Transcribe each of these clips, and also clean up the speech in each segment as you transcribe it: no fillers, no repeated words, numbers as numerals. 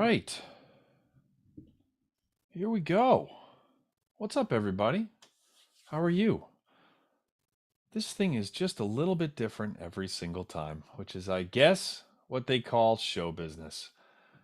right, here we go. What's up, everybody? How are you? This thing is just a little bit different every single time, which is, I guess, what they call show business.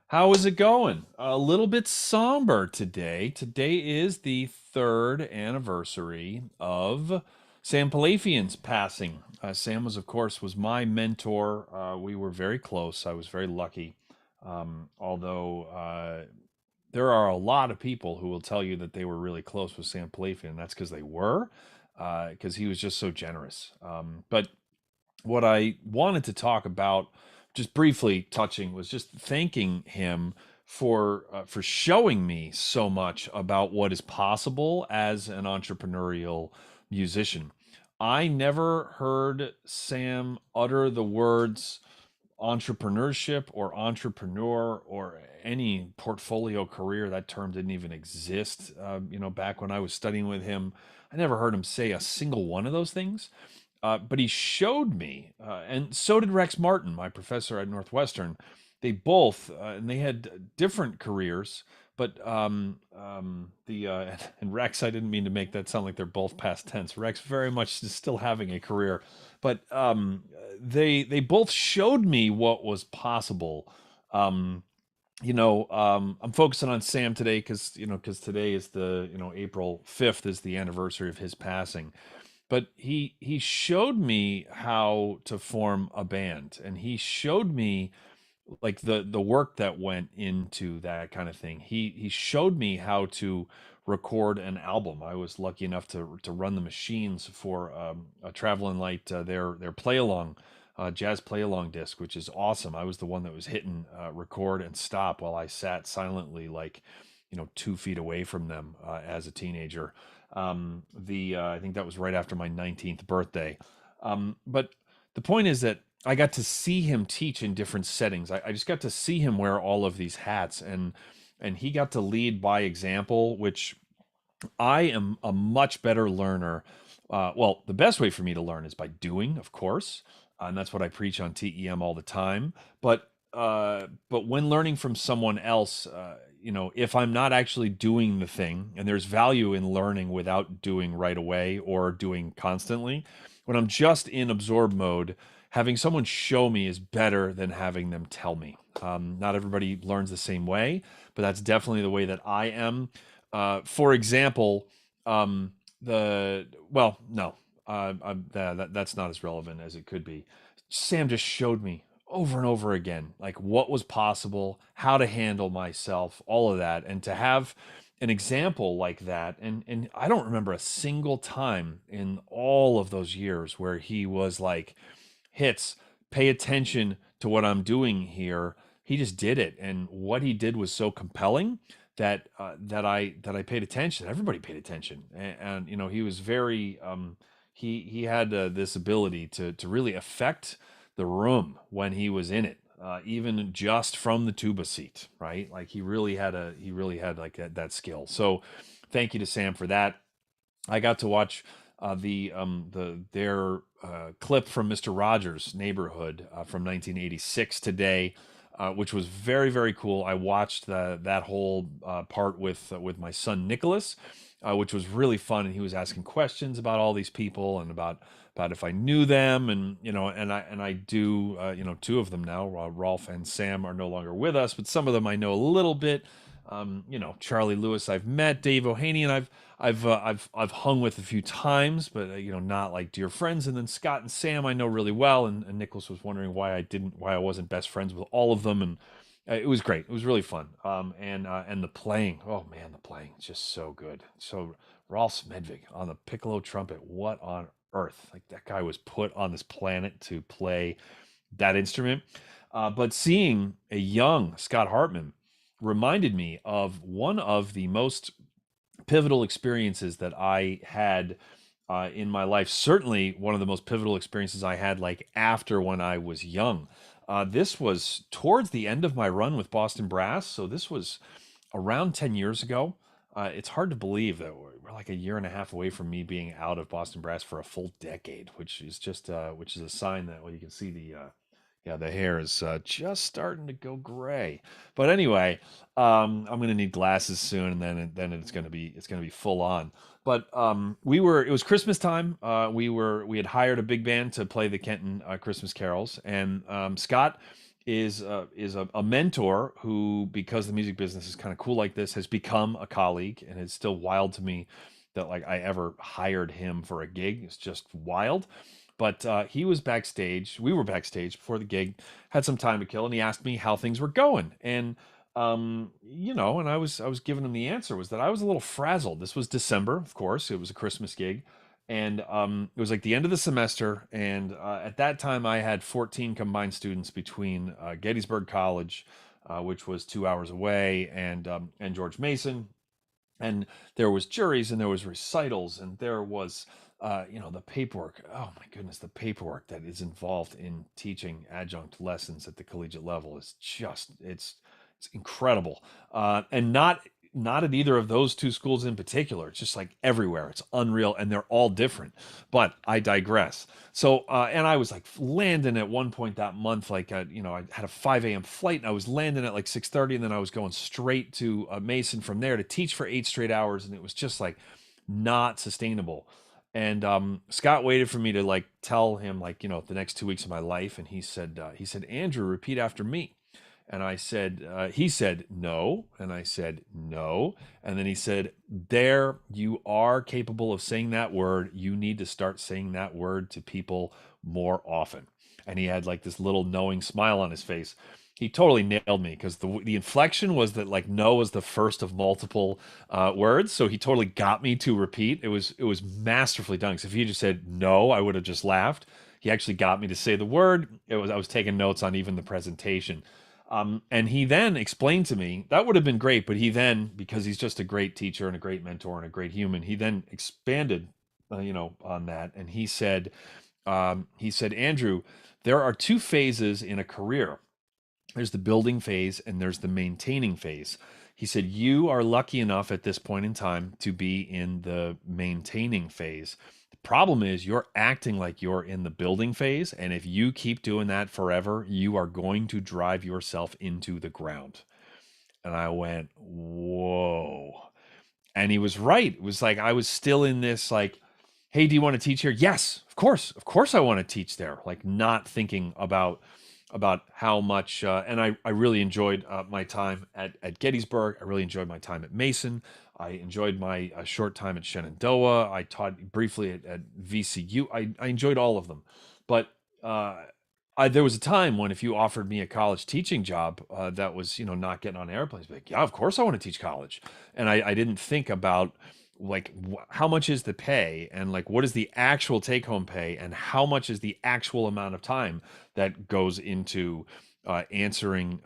How is it going? A little bit somber today. Today is the third anniversary of Sam Pilafian's passing. Sam was, of course, was my mentor. We were very close. I was very lucky. Although there are a lot of people who will tell you that they were really close with Sam Pilafian, and that's because they were, because he was just so generous. But what I wanted to talk about, just briefly touching, was just thanking him for showing me so much about what is possible as an entrepreneurial musician. I never heard Sam utter the words entrepreneurship or entrepreneur or any portfolio career. That term didn't even exist. Back when I was studying with him, I never heard him say a single one of those things. But he showed me, and so did Rex Martin, my professor at Northwestern. They both, and they had different careers, but the and Rex, I didn't mean to make that sound like they're both past tense. Rex very much is still having a career, but they both showed me what was possible. Um, I'm focusing on Sam today because today is the April 5th is the anniversary of his passing, but he showed me how to form a band, and he showed me like the work that went into that kind of thing. He showed me how to record an album. I was lucky enough to run the machines for a Traveling Light, their play along, jazz play along disc, which is awesome. I was the one that was hitting record and stop while I sat silently, like 2 feet away from them as a teenager. The I think that was right after my 19th birthday. But the point is that I got to see him teach in different settings. I just got to see him wear all of these hats, and he got to lead by example, which I am a much better learner. Well, the best way for me to learn is by doing, of course, and that's what I preach on TEM all the time. But when learning from someone else, if I'm not actually doing the thing, and there's value in learning without doing right away or doing constantly, when I'm just in absorb mode, having someone show me is better than having them tell me. Not everybody learns the same way, but that's definitely the way that I am. For example, the well, no, that's not as relevant as it could be. Sam just showed me over and over again, like what was possible, how to handle myself, all of that, and to have an example like that. And I don't remember a single time in all of those years where he was like, "Hits, pay attention to what I'm doing here." He just did it, and what he did was so compelling that I paid attention. Everybody paid attention, and he was very he had this ability to really affect the room when he was in it, even just from the tuba seat, right? Like he really had like that skill. So thank you to Sam for that. I got to watch their clip from Mister Rogers' Neighborhood from 1986 today, which was very very cool. I watched that whole part with my son Nicholas, which was really fun, and he was asking questions about all these people and about if I knew them, and and I do. Two of them now, Rolf and Sam, are no longer with us, but some of them I know a little bit. Charlie Lewis I've met, Dave O'Haney, and I've hung with a few times, but not like dear friends. And then Scott and Sam I know really well, and Nicholas was wondering why I wasn't best friends with all of them, and it was great. It was really fun. And the playing, oh man, the playing is just so good. So Rolf Smedvig on the piccolo trumpet, what on earth? Like that guy was put on this planet to play that instrument. But seeing a young Scott Hartman reminded me of one of the most pivotal experiences that I had in my life. Certainly, one of the most pivotal experiences I had, like after when I was young. This was towards the end of my run with Boston Brass, so this was around 10 years ago. It's hard to believe that we're like a year and a half away from me being out of Boston Brass for a full decade, which is a sign that, well, you can see Yeah, the hair is just starting to go gray. But anyway, I'm gonna need glasses soon, and then it's gonna be full on. But it was Christmas time. We had hired a big band to play the Kenton Christmas carols, and Scott is a mentor who, because the music business is kind of cool like this, has become a colleague, and it's still wild to me that like I ever hired him for a gig. It's just wild. But he was backstage. We were backstage before the gig, had some time to kill, and he asked me how things were going. And and I was giving him the answer was that I was a little frazzled. This was December, of course. It was a Christmas gig, and it was like the end of the semester. And at that time, I had 14 combined students between Gettysburg College, which was 2 hours away, and George Mason, and there was juries and there was recitals and there was the paperwork. Oh my goodness, the paperwork that is involved in teaching adjunct lessons at the collegiate level is just it's incredible. And not at either of those two schools in particular. It's just like everywhere. It's unreal, and they're all different. But I digress. So, and I was like landing at one point that month, like, I had a 5 a.m. flight, and I was landing at like 6:30, and then I was going straight to Mason from there to teach for 8 straight hours, and it was just like not sustainable. And Scott waited for me to like tell him like the next 2 weeks of my life, and he said, Andrew, repeat after me. And he said, no. And I said, no. And then he said, there, you are capable of saying that word. You need to start saying that word to people more often. And he had like this little knowing smile on his face. He totally nailed me because the inflection was that like no was the first of multiple words. So he totally got me to repeat. It was masterfully done. Because if he just said no, I would have just laughed. He actually got me to say the word. I was taking notes on even the presentation. And he then explained to me that would have been great, but he then, because he's just a great teacher and a great mentor and a great human, he then expanded, on that. And he said, Andrew, there are two phases in a career. There's the building phase and there's the maintaining phase. He said, you are lucky enough at this point in time to be in the maintaining phase. The problem is you're acting like you're in the building phase. And if you keep doing that forever, you are going to drive yourself into the ground. And I went, whoa. And he was right. It was like I was still in this like, hey, do you want to teach here? Yes, of course. Of course I want to teach there. Like not thinking about how much and I really enjoyed my time at Gettysburg. I really enjoyed my time at Mason. I enjoyed my short time at Shenandoah. I taught briefly at VCU. I enjoyed all of them. But there was a time when if you offered me a college teaching job that was, not getting on airplanes, I'd be like, yeah, of course I want to teach college. And I didn't think about like how much is the pay and like what is the actual take home pay and how much is the actual amount of time that goes into answering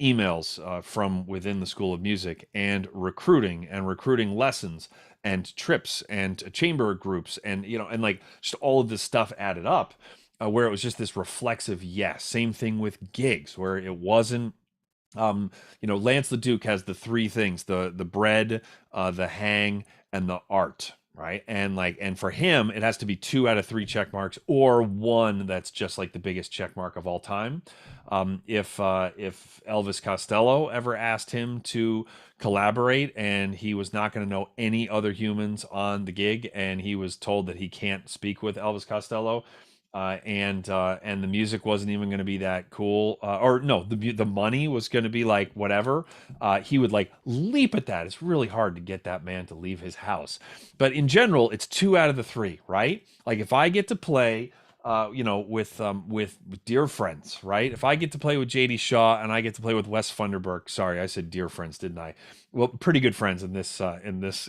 emails from within the School of Music and recruiting lessons and trips and chamber groups and like just all of this stuff added up where it was just this reflexive yes. Same thing with gigs where it wasn't Lance LeDuc has the three things: the bread, the hang, and the art, right? And for him, it has to be 2 out of 3 check marks, or one that's just like the biggest check mark of all time. If Elvis Costello ever asked him to collaborate and he was not going to know any other humans on the gig, and he was told that he can't speak with Elvis Costello, and the music wasn't even going to be that cool, or no, the money was going to be like whatever. He would like leap at that. It's really hard to get that man to leave his house, but in general, it's 2 out of the 3, right? Like if I get to play. With dear friends, right? If I get to play with JD Shaw and I get to play with Wes Funderburk, sorry, I said dear friends, didn't I? Well, pretty good friends in this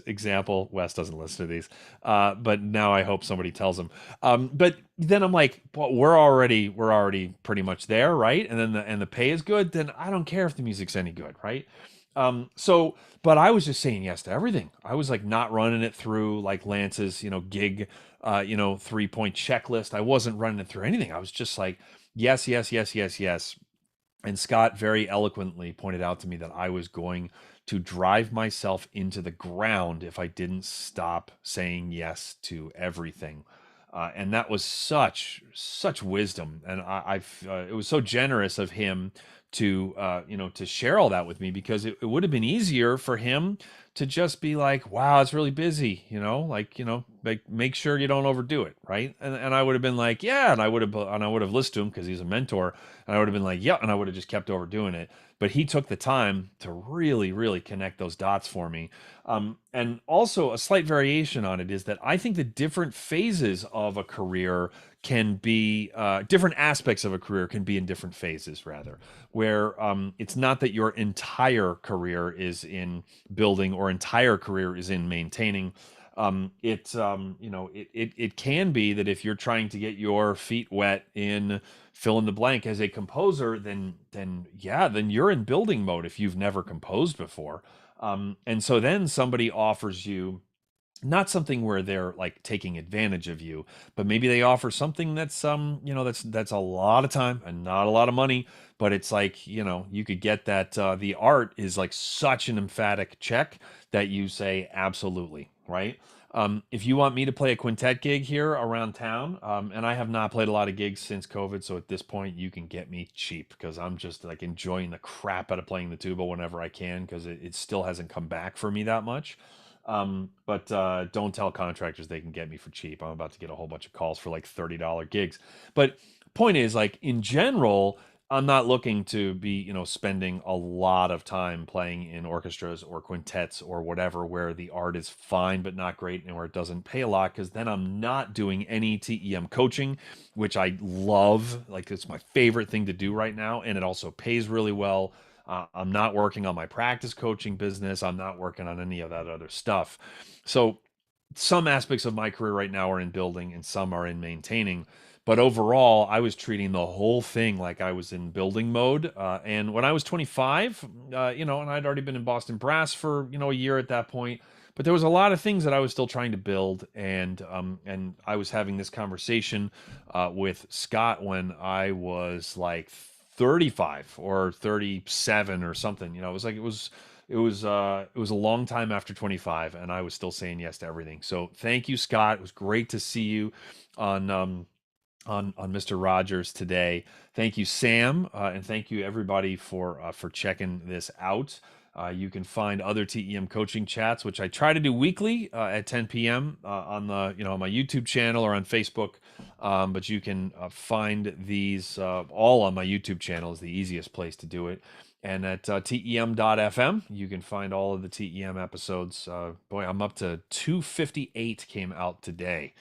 example. Wes doesn't listen to these, but now I hope somebody tells him. But then I'm like, well, we're already pretty much there, right? And then the pay is good. Then I don't care if the music's any good, right? But I was just saying yes to everything. I was like not running it through like Lance's, gig, 3-point checklist. I wasn't running it through anything. I was just like, yes, yes, yes, yes, yes. And Scott very eloquently pointed out to me that I was going to drive myself into the ground if I didn't stop saying yes to everything. And that was such wisdom, and it was so generous of him to to share all that with me, because it would have been easier for him to just be like, wow, it's really busy, like, like, make sure you don't overdo it, right? And I would have been like, yeah, and I would have listened to him because he's a mentor, and I would have been like, yeah, and I would have just kept overdoing it. But he took the time to really connect those dots for me. And also, a slight variation on it is that I think the different phases of a career can be different aspects of a career can be in different phases, rather, where it's not that your entire career is in building or entire career is in maintaining. It can be that if you're trying to get your feet wet in fill in the blank as a composer, then yeah, then you're in building mode if you've never composed before. And so then somebody offers you not something where they're like taking advantage of you, but maybe they offer something that's that's a lot of time and not a lot of money, but it's like, you could get that the art is like such an emphatic check that you say absolutely, right? If you want me to play a quintet gig here around town, and I have not played a lot of gigs since COVID, so at this point you can get me cheap, because I'm just like enjoying the crap out of playing the tuba whenever I can, because it still hasn't come back for me that much. But don't tell contractors they can get me for cheap. I'm about to get a whole bunch of calls for like $30 gigs. But point is, like, in general, I'm not looking to be, spending a lot of time playing in orchestras or quintets or whatever, where the art is fine but not great, and where it doesn't pay a lot, because then I'm not doing any TEM coaching, which I love. Like, it's my favorite thing to do right now, and it also pays really well. I'm not working on my practice coaching business. I'm not working on any of that other stuff. So some aspects of my career right now are in building and some are in maintaining. But overall, I was treating the whole thing like I was in building mode. And when I was 25, and I'd already been in Boston Brass for, a year at that point. But there was a lot of things that I was still trying to build, and I was having this conversation with Scott when I was like 35 or 37 or something. It was like it was a long time after 25, and I was still saying yes to everything. So thank you, Scott. It was great to see you on on Mr. Rogers today. Thank you, Sam, and thank you everybody for checking this out. You can find other TEM coaching chats, which I try to do weekly at 10 p.m. On the on my YouTube channel or on Facebook. But you can find these all on my YouTube channel is the easiest place to do it. And at tem.fm, you can find all of the TEM episodes. Boy, I'm up to 258 came out today.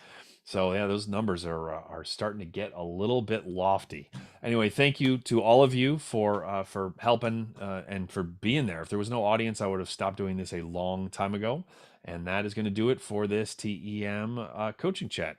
So yeah, those numbers are starting to get a little bit lofty. Anyway, thank you to all of you for helping and for being there. If there was no audience, I would have stopped doing this a long time ago. And that is going to do it for this TEM coaching chat.